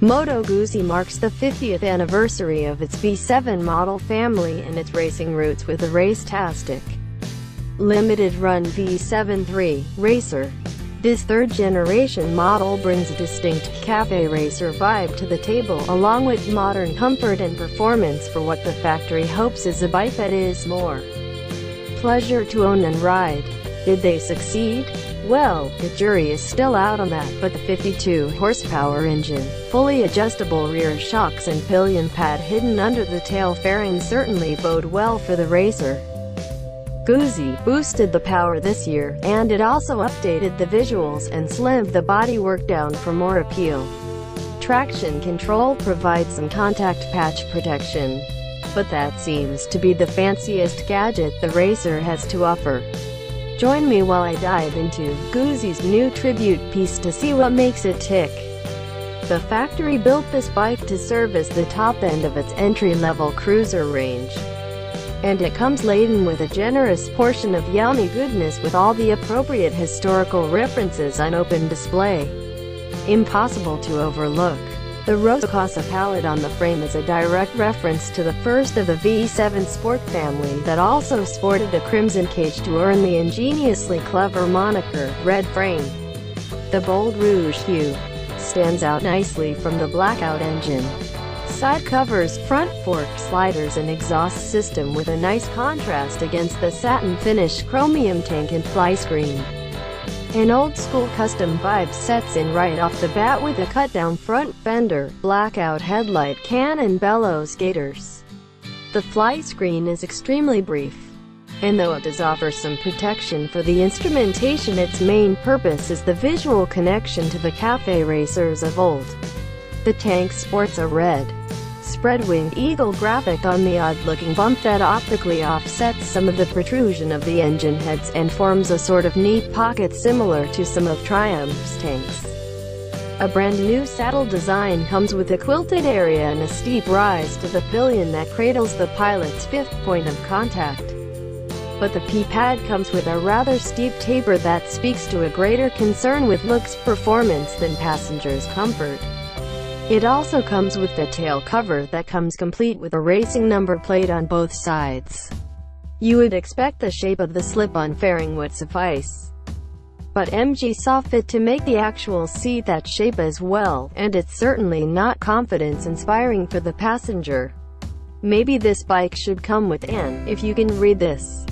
Moto Guzzi marks the 50th anniversary of its V7 model family and its racing roots with the Racetastic limited-run V7-3 Racer. This third-generation model brings a distinct cafe racer vibe to the table, along with modern comfort and performance for what the factory hopes is a bike that is more pleasure to own and ride. Did they succeed? Well, the jury is still out on that, but the 52-horsepower engine, fully adjustable rear shocks and pillion pad hidden under the tail fairing certainly bode well for the racer. Guzzi boosted the power this year, and it also updated the visuals and slimmed the bodywork down for more appeal. Traction control provides some contact patch protection, but that seems to be the fanciest gadget the racer has to offer. Join me while I dive into Guzzi's new tribute piece to see what makes it tick. The factory built this bike to serve as the top end of its entry-level cruiser range, and it comes laden with a generous portion of yummy goodness with all the appropriate historical references on open display. Impossible to overlook. The Rosa palette on the frame is a direct reference to the first of the V7 Sport family that also sported a crimson cage to earn the ingeniously clever moniker, Red Frame. The bold rouge hue stands out nicely from the blackout engine. Side covers, front fork sliders and exhaust system with a nice contrast against the satin finish chromium tank and fly screen. An old-school custom vibe sets in right off the bat with a cut-down front fender, blackout headlight can and bellows gaiters. The fly screen is extremely brief, and though it does offer some protection for the instrumentation, its main purpose is the visual connection to the cafe racers of old. The tank sports a red, spread-winged eagle graphic on the odd-looking bump that optically offsets some of the protrusion of the engine heads and forms a sort of neat pocket similar to some of Triumph's tanks. A brand-new saddle design comes with a quilted area and a steep rise to the pillion that cradles the pilot's fifth point of contact. But the P-pad comes with a rather steep taper that speaks to a greater concern with looks performance than passengers' comfort. It also comes with the tail cover that comes complete with a racing number plate on both sides. You would expect the shape of the slip-on fairing would suffice, but MG saw fit to make the actual seat that shape as well, and it's certainly not confidence-inspiring for the passenger. Maybe this bike should come with an "if you can read this,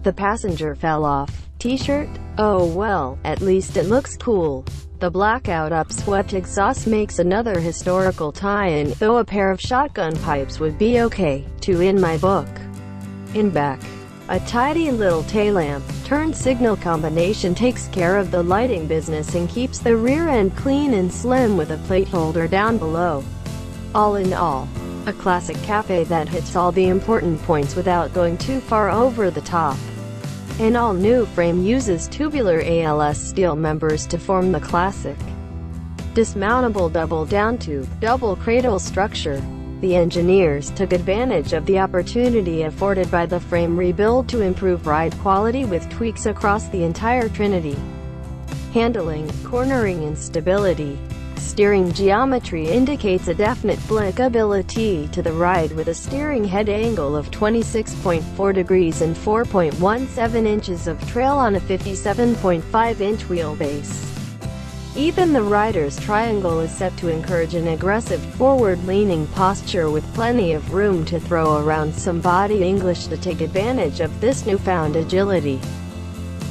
the passenger fell off" t-shirt? Oh well, at least it looks cool. The blackout upswept exhaust makes another historical tie-in, though a pair of shotgun pipes would be okay, too in my book. In back, a tidy little tail lamp, turn signal combination takes care of the lighting business and keeps the rear end clean and slim with a plate holder down below. All in all, a classic cafe that hits all the important points without going too far over the top. An all-new frame uses tubular ALS steel members to form the classic dismountable double down tube, double cradle structure. The engineers took advantage of the opportunity afforded by the frame rebuild to improve ride quality with tweaks across the entire trinity. Handling, cornering and stability. Steering geometry indicates a definite blinkability to the ride with a steering head angle of 26.4 degrees and 4.17 inches of trail on a 57.5-inch wheelbase. Even the rider's triangle is set to encourage an aggressive, forward-leaning posture with plenty of room to throw around some body English to take advantage of this newfound agility.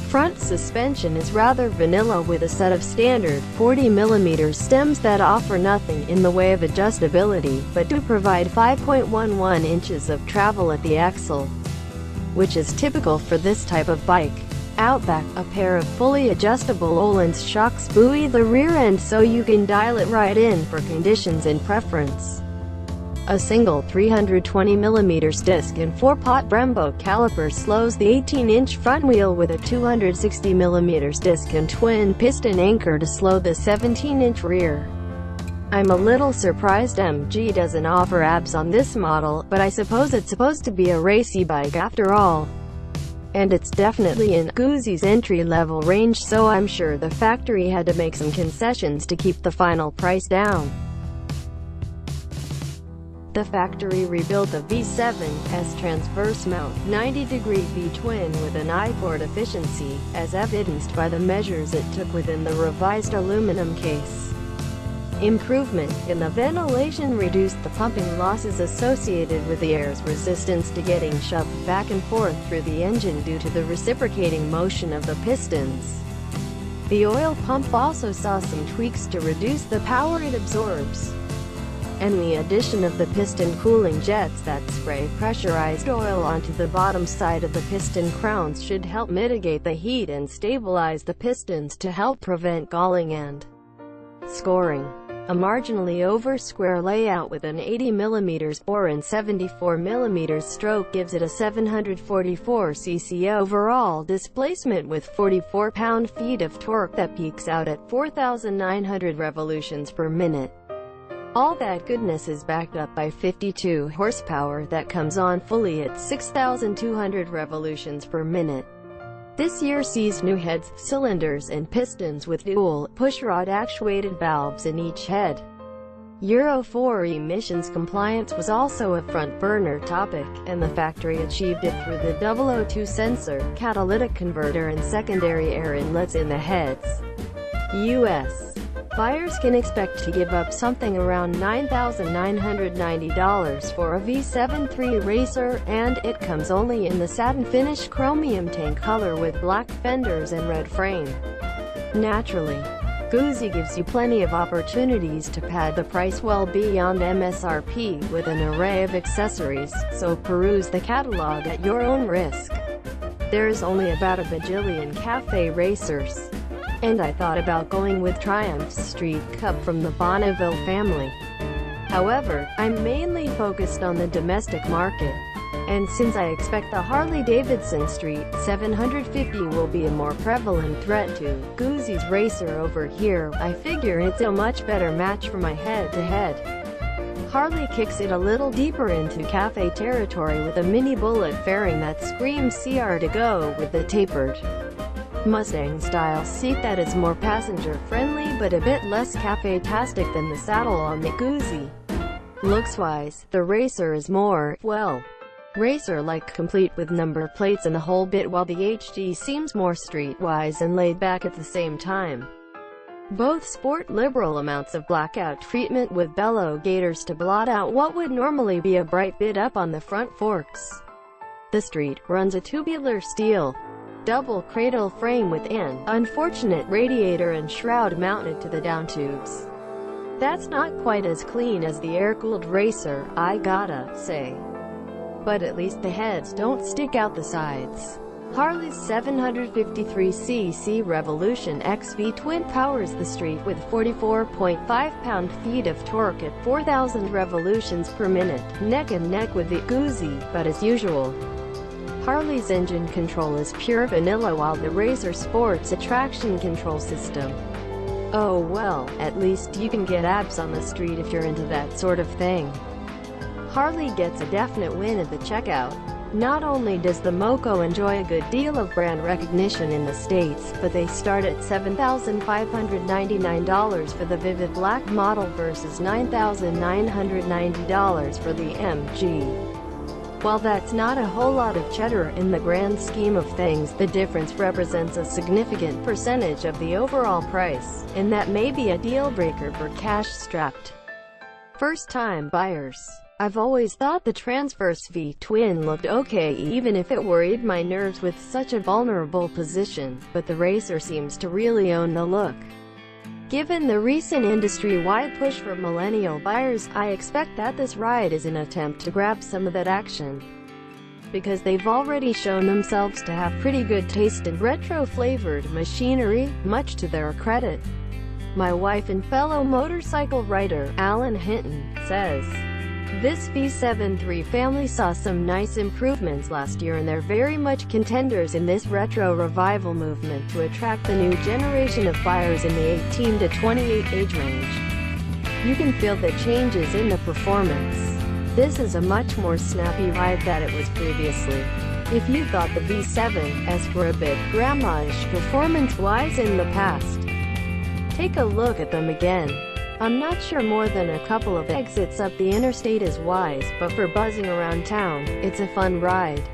Front suspension is rather vanilla with a set of standard 40mm stems that offer nothing in the way of adjustability, but do provide 5.11 inches of travel at the axle, which is typical for this type of bike. Out back, a pair of fully adjustable Öhlins shocks buoy the rear end so you can dial it right in for conditions in preference. A single 320mm disc and 4-pot Brembo caliper slows the 18-inch front wheel with a 260mm disc and twin-piston anchor to slow the 17-inch rear. I'm a little surprised MG doesn't offer ABS on this model, but I suppose it's supposed to be a racy bike after all. And it's definitely in Guzzi's entry-level range, so I'm sure the factory had to make some concessions to keep the final price down. The factory rebuilt the V7's transverse mount 90-degree V-twin with an eye toward efficiency, as evidenced by the measures it took within the revised aluminum case. Improvement in the ventilation reduced the pumping losses associated with the air's resistance to getting shoved back and forth through the engine due to the reciprocating motion of the pistons. The oil pump also saw some tweaks to reduce the power it absorbs, and the addition of the piston cooling jets that spray pressurized oil onto the bottom side of the piston crowns should help mitigate the heat and stabilize the pistons to help prevent galling and scoring. A marginally over square layout with an 80 mm bore and 74 mm stroke gives it a 744 cc overall displacement with 44 pound-feet of torque that peaks out at 4,900 revolutions per minute. All that goodness is backed up by 52 horsepower that comes on fully at 6,200 revolutions per minute. This year sees new heads, cylinders and pistons with dual, pushrod actuated valves in each head. Euro 4 emissions compliance was also a front-burner topic, and the factory achieved it through the 002 sensor, catalytic converter and secondary air inlets in the heads. U.S. buyers can expect to give up something around $9,990 for a V7 Racer, and it comes only in the satin finish chromium tank color with black fenders and red frame. Naturally, Guzzi gives you plenty of opportunities to pad the price well beyond MSRP with an array of accessories, so peruse the catalog at your own risk. There's only about a bajillion cafe racers, and I thought about going with Triumph's Street Cup from the Bonneville family. However, I'm mainly focused on the domestic market, and since I expect the Harley-Davidson Street 750 will be a more prevalent threat to Guzzi's Racer over here, I figure it's a much better match for my head-to-head. Harley kicks it a little deeper into cafe territory with a mini bullet fairing that screams CR to go with the tapered Mustang-style seat that is more passenger-friendly but a bit less cafe-tastic than the saddle on the Guzzi. Looks-wise, the Racer is more, well, racer-like, complete with number plates and the whole bit, while the HD seems more street-wise and laid back at the same time. Both sport liberal amounts of blackout treatment with bellow gaiters to blot out what would normally be a bright bit up on the front forks. The Street runs a tubular steel double cradle frame with an unfortunate radiator and shroud mounted to the down tubes. That's not quite as clean as the air-cooled Racer, I gotta say. But at least the heads don't stick out the sides. Harley's 753cc Revolution XV twin powers the Street with 44.5 pound-feet of torque at 4,000 revolutions per minute, neck and neck with the Guzzi, but as usual, Harley's engine control is pure vanilla while the Racer sports a traction control system. Oh well, at least you can get abs on the street if you're into that sort of thing. Harley gets a definite win at the checkout. Not only does the Moco enjoy a good deal of brand recognition in the States, but they start at $7,599 for the Vivid Black model versus $9,990 for the MG. While that's not a whole lot of cheddar in the grand scheme of things, the difference represents a significant percentage of the overall price, and that may be a deal-breaker for cash-strapped first-time buyers. I've always thought the transverse V-twin looked okay even if it worried my nerves with such a vulnerable position, but the Racer seems to really own the look. Given the recent industry-wide push for millennial buyers, I expect that this ride is an attempt to grab some of that action, because they've already shown themselves to have pretty good taste in retro-flavored machinery, much to their credit. My wife and fellow motorcycle writer, Alan Hinton, says, "This V7 family saw some nice improvements last year and they're very much contenders in this retro revival movement to attract the new generation of buyers in the 18 to 28 age range. You can feel the changes in the performance. This is a much more snappy ride than it was previously. If you thought the V7s were a bit grandma-ish performance-wise in the past, take a look at them again. I'm not sure more than a couple of exits up the interstate is wise, but for buzzing around town, it's a fun ride.